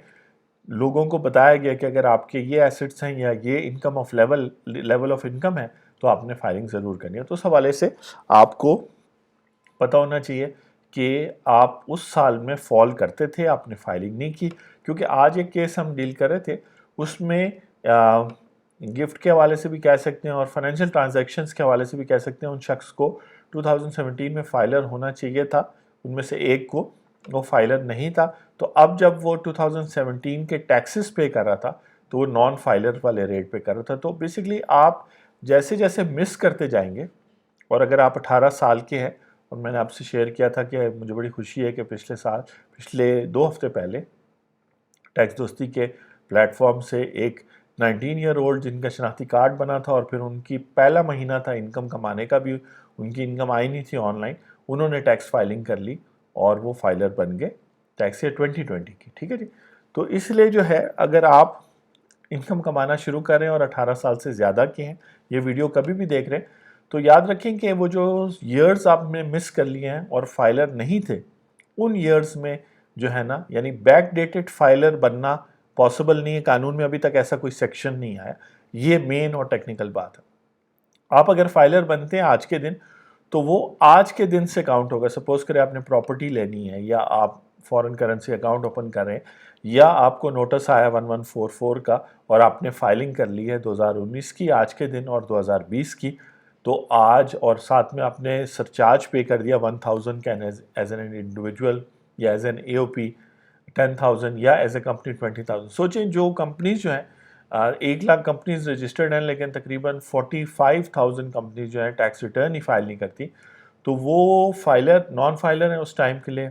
لوگوں کو بتایا گیا کہ اگر آپ کے یہ ایسٹس ہیں یا یہ income of level of income ہے تو آپ نے فائلنگ ضرور کرنی ہے. تو اس حوالے سے آپ کو پتہ ہونا چاہیے کہ آپ اس سال میں فال کرتے تھے، آپ نے فائلنگ نہیں کی. کیونکہ آج ایک کیس ہم ڈیل کر رہے تھے، اس میں گفٹ کے حوالے سے بھی کہہ سکتے ہیں اور فائنینشیل ٹرانزیکشنز کے حوالے سے بھی کہہ سکتے ہیں، ان شخص کو 2017 میں فائلر ہونا چاہیے تھا، ان میں سے ایک کو وہ فائلر نہیں تھا. تو اب جب وہ 2017 کے ٹیکسز پے کر رہا تھا تو وہ نان فائلر والے ریٹ پہ کر رہا تھا. تو بیسیکلی آپ جیسے جیسے مس کرتے جائیں گے، اور اگر آپ 18 سال کے ہیں، اور میں نے آپ سے شیئر کیا تھا کہ مجھے بڑی خوشی ہے کہ پچھلے 2 ہفتے پہلے ٹیکس دوستی کے پلیٹ فارم سے ایک 19 ایئر اولڈ جن کا شناختی کارڈ بنا تھا اور پھر ان کی پہلا مہینہ تھا انکم کمانے کا، بھی ان کی انکم آئی نہیں تھی آن لائن، انہوں نے ٹیکس فائلنگ کر لی اور وہ فائلر بن گئے ٹیکس ایئر 2020 کی. ٹھیک ہے جی. تو اس لیے جو ہے اگر آپ انکم کمانا شروع کر رہے ہیں اور 18 سال سے زیادہ کے ہیں، یہ ویڈیو کبھی بھی دیکھ رہے ہیں، تو یاد رکھیں کہ وہ جو ایئرز آپ نے مس کر لیے ہیں اور فائلر نہیں تھے، ان ایئرز میں جو ہے نا، یعنی بیک ڈیٹڈ فائلر بننا پاسبل نہیں ہے. قانون میں ابھی تک ایسا کوئی سیکشن نہیں آیا. یہ مین اور ٹیکنیکل بات ہے. آپ اگر فائلر بنتے ہیں آج کے دن تو وہ آج کے دن سے کاؤنٹ ہوگا. سپوز کرے آپ نے پراپرٹی لینی ہے یا آپ فورن کرنسی اکاؤنٹ اوپن کر رہے ہیں یا آپ کو نوٹس آیا 1144 کا اور آپ نے فائلنگ کر لی ہے 2019 کی آج کے دن اور 2020 کی, تو آج اور ساتھ میں آپ نے سرچارج پے کر دیا 1000 کا ایز این انڈیویجول یا ایز این اے او پی 10,000 یا ایز اے کمپنی 20,000. سوچیں جو کمپنیز جو ہیں 1,00,000 کمپنیز رجسٹرڈ ہیں لیکن تقریباً 45,000 کمپنیز جو ہیں ٹیکس ریٹرن ہی فائل نہیں کرتی, تو وہ نان فائلر ہیں اس ٹائم کے لیے.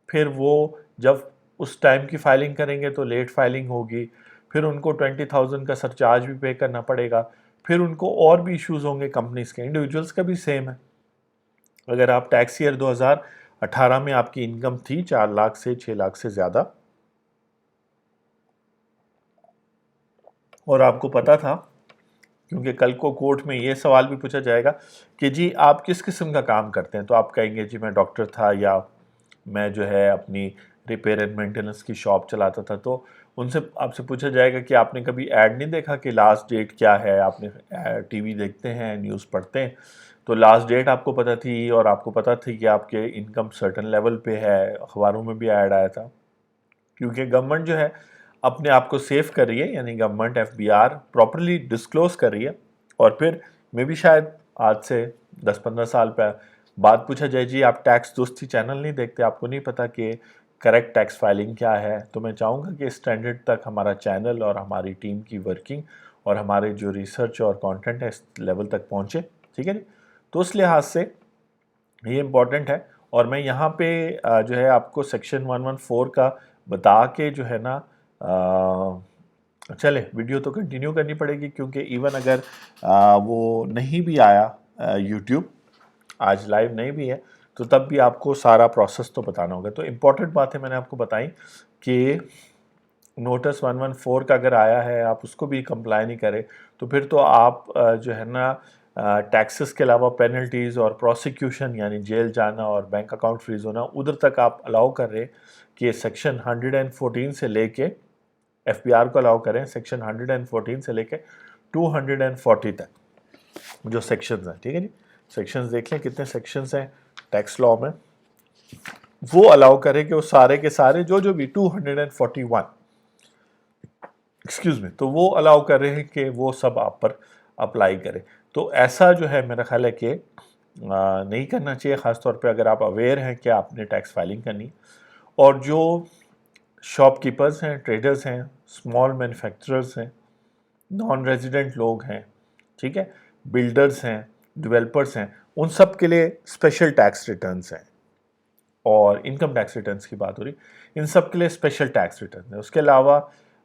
پھر وہ جب اس ٹائم کی فائلنگ کریں گے تو لیٹ فائلنگ ہوگی, پھر ان کو 20,000 کا سرچارج بھی پے کرنا پڑے گا, پھر ان کو اور بھی ایشوز ہوں گے کمپنیز کے. انڈیویجولس کا بھی سیم ہے. اگر آپ ٹیکس ایئر 2018 میں آپ کی انکم تھی 4 لاکھ سے 6 لاکھ سے زیادہ اور آپ کو پتا تھا, کیونکہ کل کو کورٹ میں یہ سوال بھی پوچھا جائے گا کہ جی آپ کس قسم کا کام کرتے ہیں, تو آپ کہیں گے جی میں ڈاکٹر تھا یا میں جو ہے اپنی ریپیئر اینڈ مینٹیننس کی شاپ چلاتا تھا. تو ان سے آپ سے پوچھا جائے گا کہ آپ نے کبھی ایڈ نہیں دیکھا کہ لاسٹ ڈیٹ کیا ہے. آپ نے ٹی وی دیکھتے ہیں, نیوز پڑھتے ہیں, تو لاسٹ ڈیٹ آپ کو پتہ تھی اور آپ کو پتہ تھی کہ آپ کے انکم سرٹن لیول پہ ہے. اخباروں میں بھی ایڈ آیا تھا, کیونکہ گورنمنٹ جو ہے اپنے آپ کو سیف کر رہی ہے, یعنی government F B R properly disclose کر رہی ہے. اور پھر میں بھی شاید آج سے 10-15 سال پہ بات پوچھا جائے جی آپ ٹیکس دوستی چینل نہیں دیکھتے, آپ کو نہیں پتا کہ کریکٹ ٹیکس فائلنگ کیا ہے, تو میں چاہوں گا کہ اسٹینڈرڈ تک ہمارا چینل اور ہماری ٹیم کی ورکنگ اور ہمارے جو ریسرچ اور کانٹینٹ ہے اس لیول تک پہنچے. ٹھیک ہے جی, تو اس لحاظ سے یہ امپورٹنٹ ہے. اور میں یہاں پہ جو ہے آپ کو سیکشن 114 کا بتا کے جو ہے نا چلے ویڈیو تو کنٹینیو کرنی پڑے گی, کیونکہ ایون اگر وہ نہیں بھی آیا یوٹیوب آج لائیو نہیں بھی ہے تو تب بھی آپ کو سارا پروسیس تو بتانا ہوگا. تو امپورٹنٹ باتیں میں نے آپ کو بتائیں کہ نوٹس 114 کا اگر آیا ہے آپ اس کو بھی کمپلائی نہیں کرے تو پھر تو آپ جو ہے نا ٹیکسز کے علاوہ پینلٹیز اور پروسیکیوشن یعنی جیل جانا اور بینک اکاؤنٹ فریز ہونا ادھر تک آپ الاؤ کر رہے کہ سیکشن 114 سے لے کے ایف بی آر کو الاؤ کریں سیکشن 114 سے لے کے 240 تک جو سیکشنز ہیں. ٹھیک ہے جی, سیکشنز دیکھ لیں کتنے سیکشنز ہیں ٹیکس لاء میں, وہ الاؤ کریں کہ وہ سارے کے سارے جو بھی 241 ایکسکیوز میں, تو وہ الاؤ کر رہے ہیں کہ وہ سب آپ پر اپلائی کرے. تو ایسا جو ہے میرا خیال ہے کہ نہیں کرنا چاہیے, خاص طور پہ اگر آپ اویئر ہیں کہ آپ نے ٹیکس فائلنگ کرنی. اور جو شاپ کیپرز ہیں, ٹریڈرز ہیں, اسمال مینوفیکچررز ہیں, نان ریزیڈنٹ لوگ ہیں, ٹھیک ہے, بلڈرز ہیں, ڈیولپرز ہیں, ان سب کے لیے اسپیشل ٹیکس ریٹرنز ہیں. اور انکم ٹیکس ریٹرنز کی بات ہو رہی, ان سب کے لیے اسپیشل ٹیکس ریٹرنز ہیں. اس کے علاوہ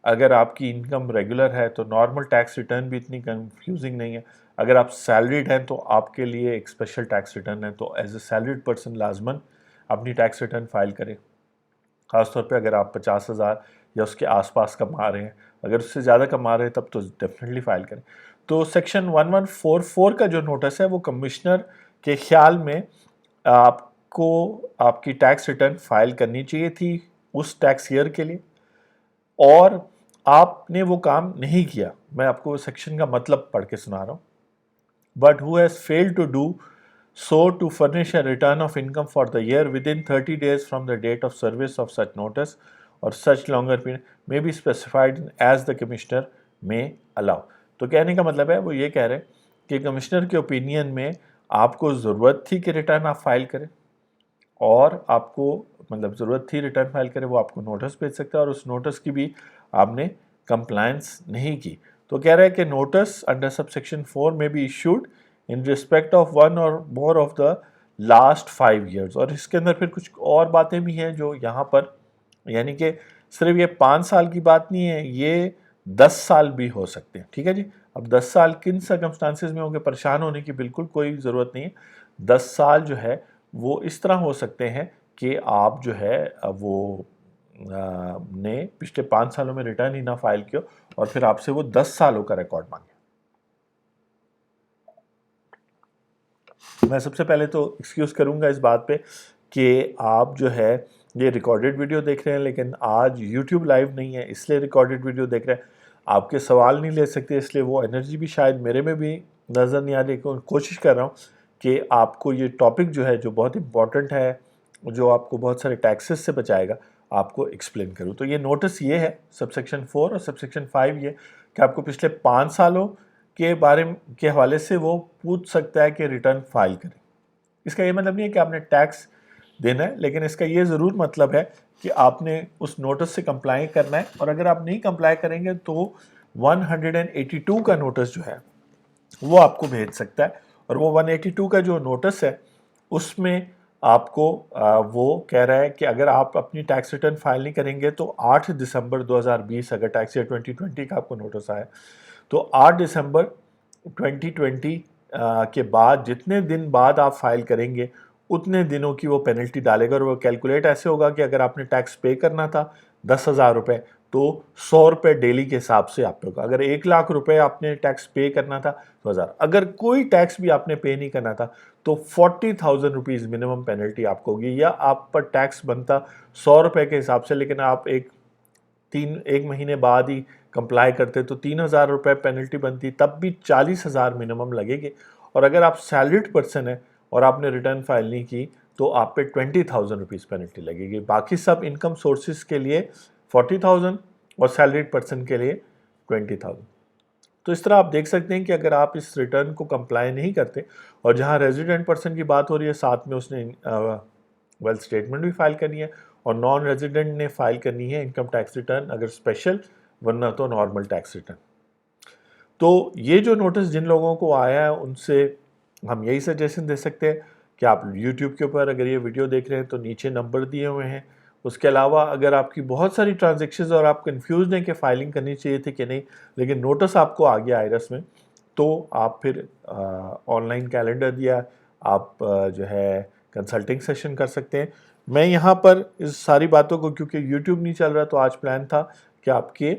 اگر آپ کی انکم ریگولر ہے تو نارمل ٹیکس ریٹرن بھی اتنی کنفیوزنگ نہیں ہے. اگر آپ سیلریڈ ہیں تو آپ کے لیے ایک اسپیشل ٹیکس ریٹرن ہے, تو ایز اے سیلریڈ پرسن لازماً اپنی ٹیکس ریٹرن فائل کریں, خاص طور پہ اگر آپ 50,000 یا اس کے آس پاس کما رہے ہیں. اگر اس سے زیادہ کما رہے ہیں تب تو ڈیفینیٹلی فائل کریں. تو سیکشن 1144 کا جو نوٹس ہے وہ کمشنر کے خیال میں آپ کو آپ کی ٹیکس ریٹرن فائل کرنی چاہیے تھی اس ٹیکس ایئر کے لیے, اور آپ نے وہ کام نہیں کیا. میں آپ کو سیکشن کا مطلب پڑھ کے سنا رہا ہوں. But who has failed to do so to furnish a return of income for the year within 30 days from the date of service of such notice or such longer period may be specified as the commissioner may allow. تو کہنے کا مطلب ہے وہ یہ کہہ رہے ہیں کہ کمشنر کے اوپینین میں آپ کو ضرورت تھی کہ ریٹرن آپ فائل کریں, اور آپ کو مطلب ضرورت تھی ریٹرن فائل کریں, وہ آپ کو نوٹس بھیج سکتا ہے اور اس نوٹس کی بھی آپ نے کمپلائنس نہیں کی. تو کہہ رہا ہے کہ نوٹس انڈر سب سیکشن 4 میں بھی issued in respect of one اور more of the last 5 years. اور اس کے اندر پھر کچھ اور باتیں بھی ہیں جو یہاں پر, یعنی کہ صرف یہ 5 سال کی بات نہیں ہے, یہ 10 سال بھی ہو سکتے ہیں. ٹھیک ہے جی, اب 10 سال کن سرکمسٹانسز میں ہوں گے, پریشان ہونے کی بالکل کوئی ضرورت نہیں ہے. 10 سال جو ہے وہ اس طرح ہو سکتے ہیں کہ آپ جو ہے وہ نے پچھلے 5 سالوں میں ریٹرن ہی نہ فائل کیا اور پھر آپ سے وہ 10 سالوں کا ریکارڈ مانگے. میں سب سے پہلے تو ایکسکیوز کروں گا اس بات پہ کہ آپ جو ہے یہ ریکارڈڈ ویڈیو دیکھ رہے ہیں لیکن آج یوٹیوب لائیو نہیں ہے, اس لیے ریکارڈڈ ویڈیو دیکھ رہے ہیں. آپ کے سوال نہیں لے سکتے, اس لیے وہ انرجی بھی شاید میرے میں بھی نظر نہیں آ رہی. کوشش کر رہا ہوں کہ آپ کو یہ ٹاپک جو ہے جو بہت امپورٹنٹ ہے، جو آپ کو بہت سارے ٹیکسز سے بچائے گا، آپ کو ایکسپلین کروں. تو یہ نوٹس یہ ہے سب سیکشن 4 اور سب سیکشن 5 یہ کہ آپ کو پچھلے 5 سالوں کے بارے کے حوالے سے وہ پوچھ سکتا ہے کہ ریٹرن فائل کریں. اس کا یہ مطلب نہیں ہے کہ آپ نے ٹیکس دینا ہے، لیکن اس کا یہ ضرور مطلب ہے کہ آپ نے اس نوٹس سے کمپلائی کرنا ہے، اور اگر آپ نہیں کمپلائی کریں گے تو 182 کا نوٹس جو ہے وہ آپ کو بھیج سکتا ہے. اور وہ 182 کا جو نوٹس ہے اس میں آپ کو وہ کہہ رہا ہے کہ اگر آپ اپنی ٹیکس ریٹرن فائل نہیں کریں گے تو 8 دسمبر 2020 اگر ٹیکس ایئر 2020 کا آپ کو نوٹس آیا تو 8 دسمبر 2020 کے بعد جتنے دن بعد آپ فائل کریں گے اتنے دنوں کی وہ پینلٹی ڈالے گا. اور وہ کیلکولیٹ ایسے ہوگا کہ اگر آپ نے ٹیکس پے کرنا تھا 10,000 روپے تو 100 روپے ڈیلی کے حساب سے آپ پہ ہوگا. اگر 1,00,000 روپے آپ نے ٹیکس پے کرنا تھا تو 1,000. اگر کوئی ٹیکس بھی آپ نے پے نہیں کرنا تھا تو 40,000 روپیز منیمم پینلٹی آپ کو ہوگی. یا آپ پر ٹیکس بنتا 100 روپے کے حساب سے لیکن آپ ایک مہینے بعد ہی کمپلائی کرتے تو 3,000 روپے پینلٹی بنتی، تب بھی 40,000 منیمم لگے گی. اور اگر آپ سیلریڈ پرسن ہیں اور آپ نے ریٹرن فائل نہیں کی تو آپ پہ 20,000 روپیز پینلٹی لگے گی. باقی سب انکم سورسز کے لیے 40,000 اور سیلریڈ پرسن کے لیے 20,000. تو اس طرح آپ دیکھ سکتے ہیں کہ اگر آپ اس ریٹرن کو کمپلائی نہیں کرتے، اور جہاں ریزیڈنٹ پرسن کی بات ہو رہی ہے ساتھ میں اس نے ویلتھ اسٹیٹمنٹ بھی فائل کرنی ہے، اور نان ریزیڈنٹ نے فائل کرنی ہے انکم ٹیکس ریٹرن اگر اسپیشل، ورنہ تو نارمل ٹیکس ریٹرن. تو یہ جو نوٹس جن لوگوں کو آیا ہے ان سے ہم یہی سجیشن دے سکتے ہیں کہ آپ یوٹیوب کے اوپر اگر یہ ویڈیو دیکھ رہے ہیں تو نیچے نمبر دیے ہوئے ہیں. اس کے علاوہ اگر آپ کی بہت ساری ٹرانزیکشنز اور آپ کنفیوزڈ ہیں کہ فائلنگ کرنی چاہیے تھی کہ نہیں، لیکن نوٹس آپ کو آ گیا آئرس میں، تو آپ پھر آن لائن کیلنڈر دیا، آپ جو ہے کنسلٹنگ سیشن کر سکتے ہیں. میں یہاں پر اس ساری باتوں کو کیونکہ یوٹیوب نہیں چل رہا تو آج پلان تھا کہ آپ کے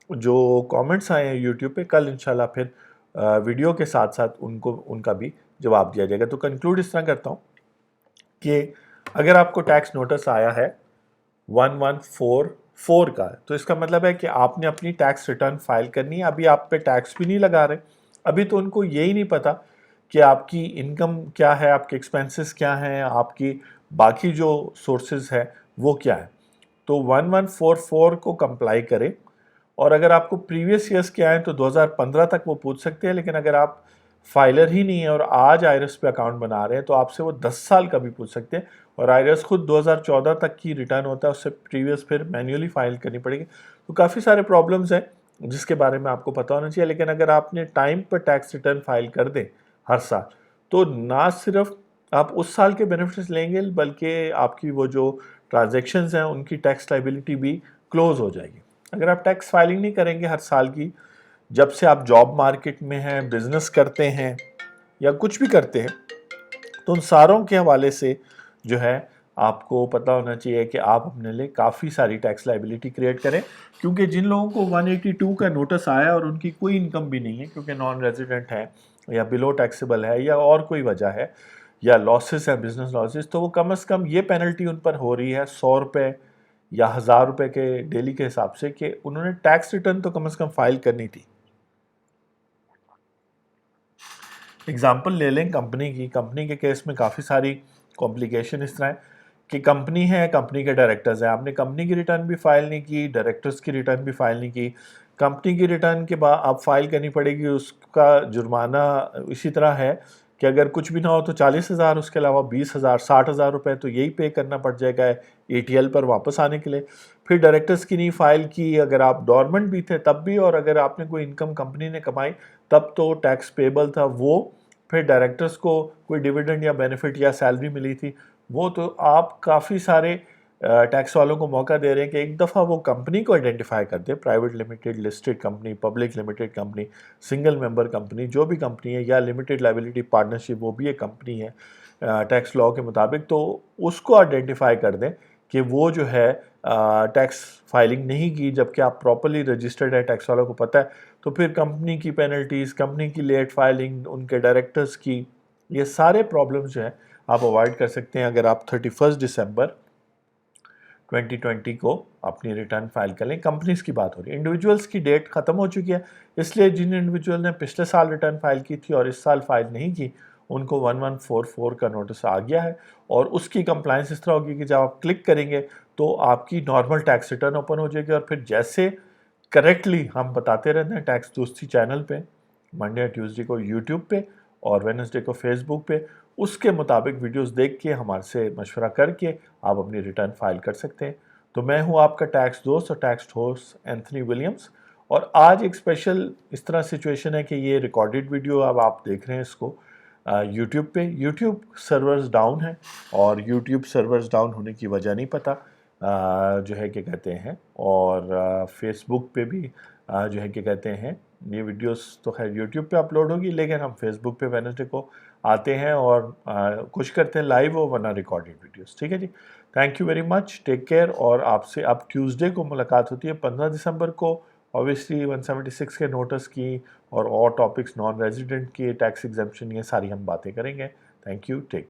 جو کامنٹس آئے ہیں یوٹیوب پہ کل انشاءاللہ پھر ویڈیو کے ساتھ ساتھ ان کا بھی جواب دیا جائے گا. تو کنکلوڈ اس طرح کرتا ہوں کہ اگر آپ کو ٹیکس نوٹس آیا ہے 1144 کا، تو اس کا مطلب ہے کہ آپ نے اپنی ٹیکس ریٹرن فائل کرنی ہے. ابھی آپ پہ ٹیکس بھی نہیں لگا رہے، ابھی تو ان کو یہی نہیں پتا کہ آپ کی انکم کیا ہے، آپ کے ایکسپینسز کیا ہیں، آپ کی باقی جو سورسز ہے وہ کیا ہے. تو 1144 کو کمپلائی کریں. اور اگر آپ کو پریویس ایئرس کے آئیں تو 2015 تک وہ پوچھ سکتے ہیں، لیکن اگر آپ فائلر ہی نہیں ہے اور آج آئرس پہ اکاؤنٹ بنا رہے ہیں تو آپ سے وہ 10 سال کا بھی پوچھ سکتے ہیں. اور آئرس خود 2014 تک کی ریٹرن ہوتا ہے، اس سے پریویس پھر مینولی فائل کرنی پڑے گی. تو کافی سارے پرابلمز ہیں جس کے بارے میں آپ کو پتہ ہونا چاہیے. لیکن اگر آپ نے ٹائم پر ٹیکس ریٹرن فائل کر دیں ہر سال تو نہ صرف آپ اس سال کے بینیفٹس لیں گے بلکہ آپ کی وہ جو ٹرانزیکشنز ہیں ان کی ٹیکس لائبلٹی بھی کلوز ہو جائے گی. اگر آپ ٹیکس فائلنگ نہیں کریں گے ہر سال کی، جب سے آپ جاب مارکیٹ میں ہیں، بزنس کرتے ہیں یا کچھ بھی کرتے ہیں، تو ان ساروں کے حوالے سے جو ہے آپ کو پتہ ہونا چاہیے کہ آپ اپنے لئے کافی ساری ٹیکس لائبلٹی کریٹ کریں. کیونکہ جن لوگوں کو 182 کا نوٹس آیا اور ان کی کوئی انکم بھی نہیں ہے کیونکہ نان ریزیڈنٹ ہے یا بلو ٹیکسیبل ہے یا اور کوئی وجہ ہے یا لاسز ہیں بزنس لاسز، تو وہ کم از کم یہ پینلٹی ان پر ہو رہی ہے 100 روپے یا 1,000 روپے کے ڈیلی کے حساب سے کہ انہوں نے ٹیکس ریٹرن تو کم از کم فائل کرنی تھی. اگزامپل لے لیں کمپنی کے کیس میں کافی ساری کمپلیکیشن اس طرح ہے کہ کمپنی ہے، کمپنی کے ڈائریکٹرز ہیں، آپ نے کمپنی کی ریٹرن بھی فائل نہیں کی، ڈائریکٹرز کی ریٹرن بھی فائل نہیں کی. کمپنی کی ریٹرن کے بعد آپ فائل کرنی پڑے گی، اس کا جرمانہ اسی طرح ہے کہ اگر کچھ بھی نہ ہو تو 40,000، اس کے علاوہ 20,000 60,000 روپے تو یہی پے کرنا پڑ جائے گا ATL پر واپس آنے کے لیے. پھر ڈائریکٹرز کی نہیں فائل کی اگر آپ ڈورمنٹ بھی تھے تب بھی، اور اگر آپ نے کوئی انکم کمپنی نے کمائی تب تو ٹیکس پیبل تھا وہ. پھر ڈائریکٹرز کو کوئی ڈیویڈنڈ یا بینیفٹ یا سیلری ملی تھی وہ، تو آپ کافی سارے ٹیکس والوں کو موقع دے رہے ہیں کہ ایک دفعہ وہ کمپنی کو آئیڈینٹیفائی کر دیں، private limited, listed company, public limited company, single member company, جو بھی کمپنی ہے، یا لمیٹڈ لائبلٹی پارٹنرشپ وہ بھی ایک کمپنی ہے ٹیکس لاء کے مطابق، تو اس کو آئیڈینٹیفائی کر دیں کہ وہ جو ہے ٹیکس فائلنگ نہیں کی جبکہ آپ پراپرلی رجسٹرڈ ہے، ٹیکس والوں کو پتہ ہے. تو پھر کمپنی کی پینلٹیز، کمپنی کی لیٹ فائلنگ، ان کے ڈائریکٹرز کی، یہ سارے پرابلمز جو ہیں آپ اوائڈ کر سکتے ہیں اگر آپ 31 دسمبر 2020 کو اپنی ریٹرن فائل کر لیں. کمپنیز کی بات ہو رہی ہے، انڈیویجولز کی ڈیٹ ختم ہو چکی ہے، اس لیے جن انڈیویجول نے پچھلے سال ریٹرن فائل کی تھی اور اس سال فائل نہیں کی ان کو 1144 کا نوٹس آ گیا ہے، اور اس کی کمپلائنس اس طرح ہوگی کہ جب آپ کلک کریں گے تو آپ کی نارمل ٹیکس ریٹرن اوپن ہو جائے گی، اور پھر جیسے کریکٹلی ہم بتاتے رہتے ہیں ٹیکس دوستی چینل پہ، منڈے اور ٹیوزڈے کو یوٹیوب پہ اور وینسڈے کو فیس بک پہ، اس کے مطابق ویڈیوز دیکھ کے ہمارے سے مشورہ کر کے آپ اپنی ریٹرن فائل کر سکتے ہیں۔ تو میں ہوں آپ کا ٹیکس دوست اور ٹیکس ہوسٹ اینتھنی ولیمز، اور آج ایک اسپیشل اس طرح سچویشن ہے کہ یہ ریکارڈڈ ویڈیو اب آپ دیکھ رہے ہیں اس کو یوٹیوب پہ۔ یوٹیوب سرورز ڈاؤن ہیں، اور یوٹیوب سرورز ڈاؤن ہونے کی وجہ نہیں پتہ جو ہے کہ کہتے ہیں، اور فیس بک پہ بھی جو ہے کہ کہتے ہیں یہ ویڈیوز تو خیر یوٹیوب پہ اپلوڈ ہوگی، لیکن ہم فیس بک پہ وینسڈے کو آتے ہیں اور کچھ کرتے ہیں لائیو ہو ورنہ ریکارڈڈ ویڈیوز، ٹھیک ہے جی۔ Thank you very much, take care, اور آپ سے اب ٹیوزڈے کو ملاقات ہوتی ہے 15 دسمبر کو، اوبیسلی 176 کے نوٹس کی اور ٹاپکس نان ریزیڈنٹ کی ٹیکس ایگزمپشن، یہ ساری ہم باتیں کریں گے۔ Thank you, take